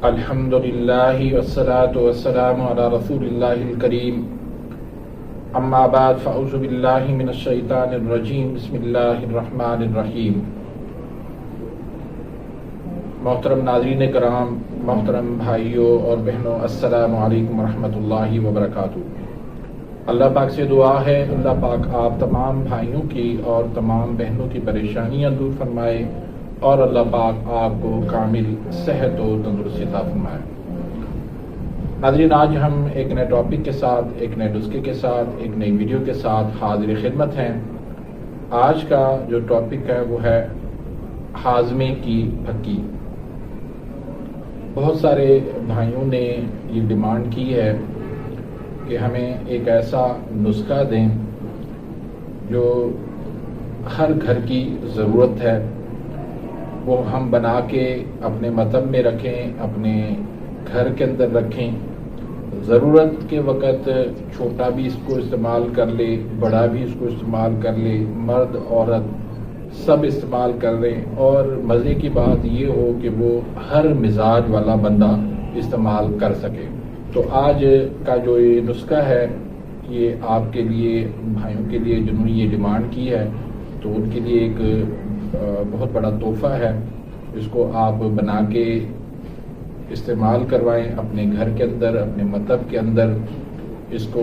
الحمد للہ والصلاة والسلام علی رسول اللہ الکریم اما بعد فاعوذ باللہ من الشیطان الرجیم بسم اللہ الرحمن الرحیم۔ محترم ناظرین کرام، محترم بھائیوں اور بہنوں، السلام علیکم ورحمۃ اللہ وبرکاتہ۔ اللہ پاک سے دعا ہے اللہ پاک آپ تمام بھائیوں کی اور تمام بہنوں کی پریشانیاں دور فرمائے اور اللہ پاک آپ کو کامل صحت و تندرستی عطا فرمائے۔ ناظرین، آج ہم ایک نئے ٹاپک کے ساتھ، ایک نئے نسخے کے ساتھ، ایک نئی ویڈیو کے ساتھ حاضر خدمت ہیں۔ آج کا جو ٹاپک ہے وہ ہے ہاضمے کی پھکی۔ بہت سارے بھائیوں نے یہ ڈیمانڈ کی ہے کہ ہمیں ایک ایسا نسخہ دیں جو ہر گھر کی ضرورت ہے، وہ ہم بنا کے اپنے مطب میں رکھیں، اپنے گھر کے اندر رکھیں۔ ضرورت کے وقت چھوٹا بھی اس کو استعمال کر لے، بڑا بھی اس کو استعمال کر لے، مرد عورت سب استعمال کر لیں، اور مزے کی بات یہ ہو کہ وہ ہر مزاج والا بندہ استعمال کر سکے۔ تو آج کا جو یہ نسخہ ہے یہ آپ کے لیے، بھائیوں کے لیے جنہوں نے یہ ڈیمانڈ کی ہے، تو ان کے لیے ایک بہت بڑا تحفہ ہے۔ اس کو آپ بنا کے استعمال کروائیں اپنے گھر کے اندر، اپنے مطب کے اندر۔ اس کو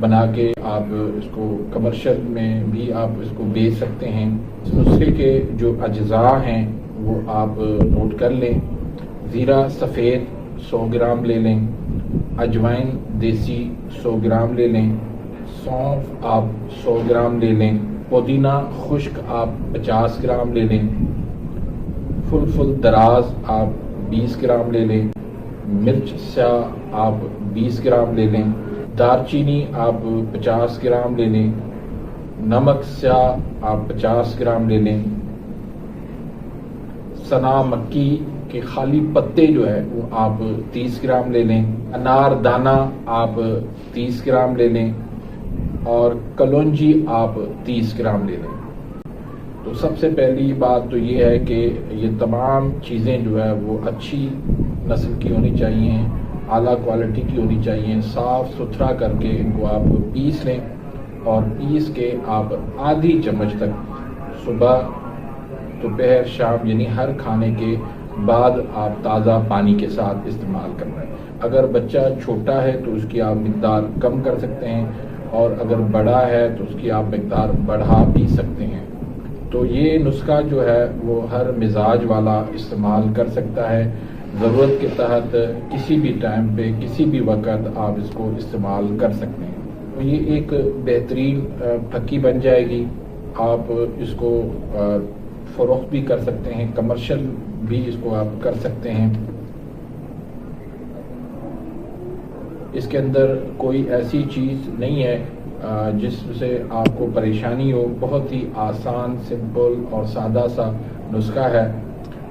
بنا کے آپ اس کو کمرشل میں بھی آپ اس کو بیچ سکتے ہیں۔ اس نسخے کے جو اجزاء ہیں وہ آپ نوٹ کر لیں۔ زیرہ سفید 100 گرام لے لیں، اجوائن دیسی 100 گرام لے لیں، سونف آپ 100 گرام لے لیں، پودینہ خشک آپ 50 گرام لے لیں، فل دراز آپ 20 گرام لے لیں، مرچ سیاہ آپ 20 گرام لے لیں، دار چینی آپ 50 گرام لے لیں، نمک سیاہ آپ 50 گرام لے لیں، سنا مکی کے خالی پتے جو ہے وہ آپ 30 گرام لے لیں، انار دانہ آپ 30 گرام لے لیں، اور کلونجی آپ 30 گرام لے لیں۔ تو سب سے پہلی بات تو یہ ہے کہ یہ تمام چیزیں جو ہے وہ اچھی نسل کی ہونی چاہیے، اعلیٰ کوالٹی کی ہونی چاہیے۔ صاف ستھرا کر کے ان کو آپ پیس لیں، اور پیس کے آپ آدھی چمچ تک صبح دوپہر شام یعنی ہر کھانے کے بعد آپ تازہ پانی کے ساتھ استعمال کرنا ہے۔ اگر بچہ چھوٹا ہے تو اس کی آپ مقدار کم کر سکتے ہیں، اور اگر بڑا ہے تو اس کی آپ مقدار بڑھا بھی سکتے ہیں۔ تو یہ نسخہ جو ہے وہ ہر مزاج والا استعمال کر سکتا ہے۔ ضرورت کے تحت کسی بھی ٹائم پہ کسی بھی وقت آپ اس کو استعمال کر سکتے ہیں۔ تو یہ ایک بہترین پھکی بن جائے گی۔ آپ اس کو فروخت بھی کر سکتے ہیں، کمرشل بھی اس کو آپ کر سکتے ہیں۔ اس کے اندر کوئی ایسی چیز نہیں ہے جس سے آپ کو پریشانی ہو۔ بہت ہی آسان، سمپل اور سادہ سا نسخہ ہے۔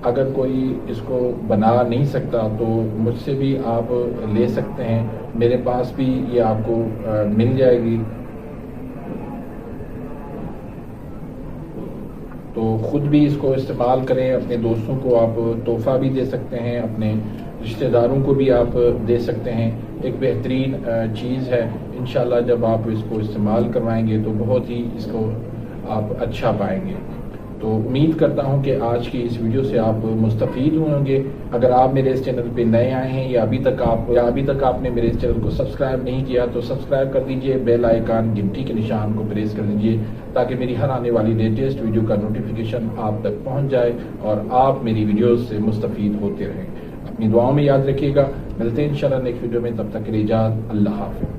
اگر کوئی اس کو بنا نہیں سکتا تو مجھ سے بھی آپ لے سکتے ہیں، میرے پاس بھی یہ آپ کو مل جائے گی۔ تو خود بھی اس کو استعمال کریں، اپنے دوستوں کو آپ تحفہ بھی دے سکتے ہیں، اپنے رشتہ داروں کو بھی آپ دے سکتے ہیں۔ ایک بہترین چیز ہے۔ انشاءاللہ جب آپ اس کو استعمال کروائیں گے تو بہت ہی اس کو آپ اچھا پائیں گے۔ تو امید کرتا ہوں کہ آج کی اس ویڈیو سے آپ مستفید ہوں گے۔ اگر آپ میرے اس چینل پہ نئے آئے ہیں یا ابھی تک آپ نے میرے اس چینل کو سبسکرائب نہیں کیا تو سبسکرائب کر دیجئے، بیل آئیکن گھنٹی کے نشان کو پریس کر دیجئے تاکہ میری ہر آنے والی لیٹسٹ ویڈیو کا نوٹیفیکیشن آپ تک پہنچ جائے اور آپ میری ویڈیوز سے مستفید ہوتے رہیں۔ اپنی دعاؤں میں یاد رکھیے گا۔ ملتے ہیں انشاءاللہ نیکسٹ ویڈیو میں، تب تک کے لیے اجازت، اللہ حافظ۔